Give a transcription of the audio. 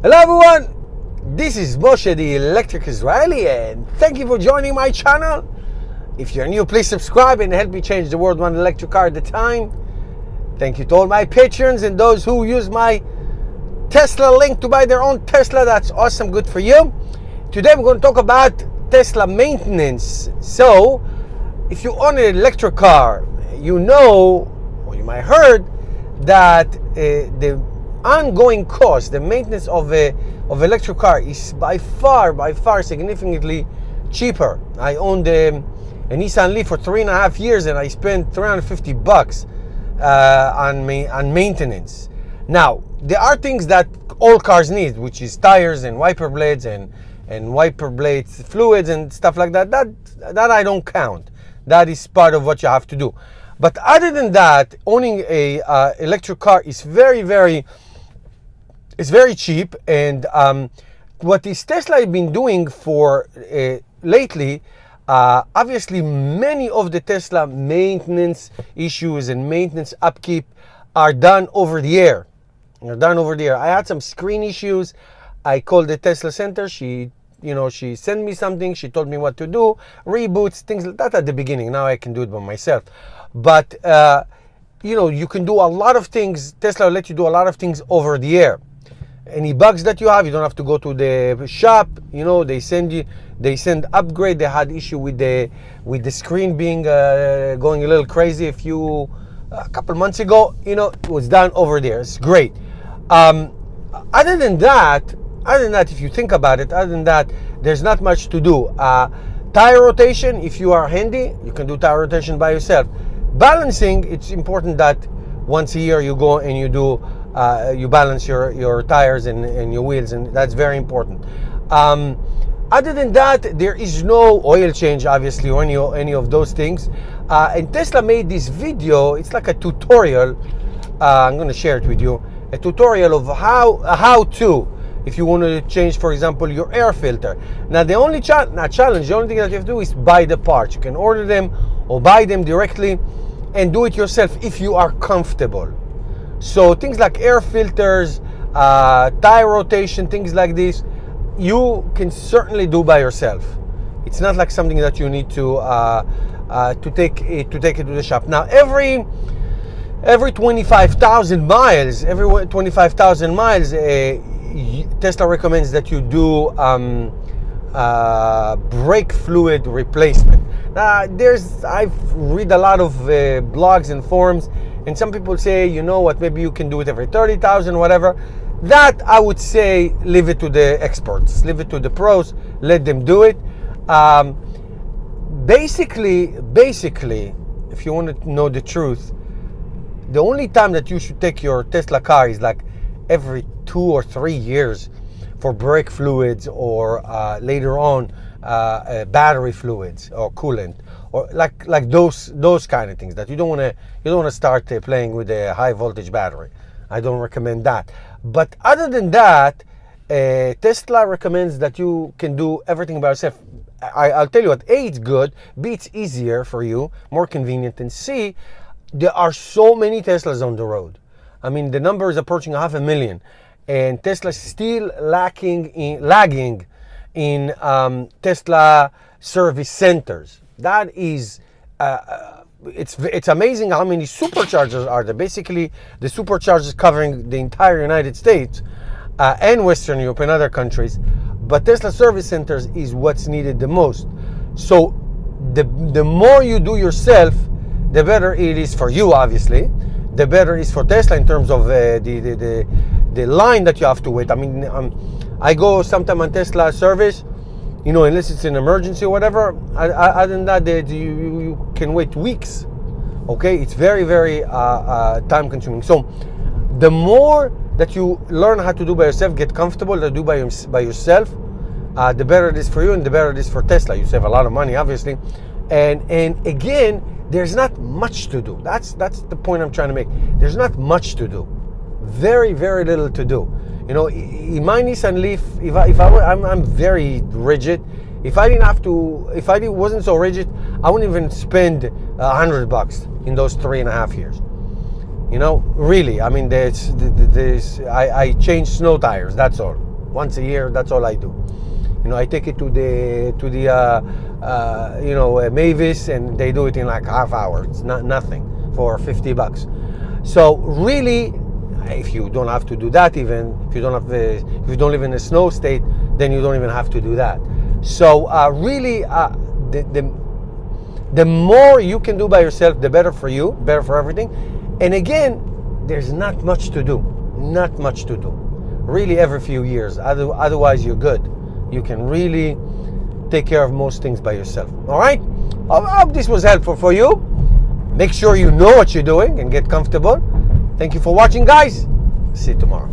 Hello everyone, this is Moshe the Electric Israeli and thank you for joining my channel. If you're new, please subscribe and help me change the world one electric car at a time. Thank you to all my patrons and those who use my Tesla link to buy their own Tesla. That's awesome, good for you. Today we're going to talk about Tesla maintenance. So, if you own an electric car, you know, or you might have heard, that the ongoing cost, the maintenance of electric car is by far significantly cheaper. I owned a Nissan Leaf for 3.5 years and I spent $350 on maintenance. Now, there are things that all cars need, which is tires and wiper blades and wiper blades fluids and stuff like that. That I don't count. That is part of what you have to do. But other than that, owning a electric car is very cheap. And what this Tesla has been doing for lately, obviously many of the Tesla maintenance issues and maintenance upkeep are done over the air. I had some screen issues. I called the Tesla center. She sent me something. She told me what to do, reboots, things like that at the beginning. Now I can do it by myself. But you can do a lot of things. Tesla will let you do a lot of things over the air. Any bugs that you have, you don't have to go to the shop. They send upgrade. They had issue with the screen being going a little crazy a couple months ago. It was done over there. It's great. Other than that, if you think about it, there's not much to do. Tire rotation, if you are handy, you can do tire rotation by yourself. Balancing, it's important that once a year you go and you do you balance your tires and your wheels, and that's very important. Other than that, there is no oil change, obviously, or any of those things. And Tesla made this video. It's like a tutorial. I'm going to share it with you. A tutorial of how to, if you want to change, for example, your air filter. Now, the only the only thing that you have to do is buy the parts. You can order them or buy them directly and do it yourself if you are comfortable. So things like air filters, tire rotation, things like this, you can certainly do by yourself. It's not like something that you need to take it to the shop. Now, every 25,000 miles, Tesla recommends that you do brake fluid replacement. I've read a lot of blogs and forums, and some people say, you know what, maybe you can do it every 30,000, whatever. That I would say, leave it to the experts, leave it to the pros, let them do it. Basically, if you want to know the truth, the only time that you should take your Tesla car is like every 2 or 3 years for brake fluids, or later on battery fluids or coolant, or like those kind of things that you don't want to start playing with a high voltage battery. I don't recommend that. But other than that, Tesla recommends that you can do everything by yourself. I'll tell you what, A, it's good, B, it's easier for you, more convenient, and C, there are so many Teslas on the road. I mean, the number is approaching 500,000, and Tesla is still lagging in Tesla service centers. That is, it's amazing how many superchargers are there. Basically, the superchargers covering the entire United States and Western Europe and other countries. But Tesla service centers is what's needed the most. So the more you do yourself, the better it is for you, obviously. The better it is for Tesla in terms of the line that you have to wait. I mean, I go sometime on Tesla service, unless it's an emergency or whatever. Other than that, you can wait weeks. Okay, it's very time consuming. So the more that you learn how to do by yourself, get comfortable to do by yourself, the better it is for you and the better it is for Tesla. You save a lot of money, obviously. And again, there's not much to do. That's the point I'm trying to make. There's not much to do. Very little to do. In my Nissan Leaf, I'm very rigid. If I wasn't so rigid, I wouldn't even spend $100 in those 3.5 years. Really. I mean, I changed snow tires. That's all. once a year. That's all I do. I take it to the Mavis, and they do it in like half hour. It's nothing for $50. So really, if you don't have to do that, even if you don't live in a snow state, then you don't even have to do that. So really, the more you can do by yourself, the better for you, better for everything. And again, there's not much to do. Not much to do. Really, every few years. Otherwise, you're good. You can really take care of most things by yourself. All right? I hope this was helpful for you. Make sure you know what you're doing and get comfortable. Thank you for watching, guys. See you tomorrow.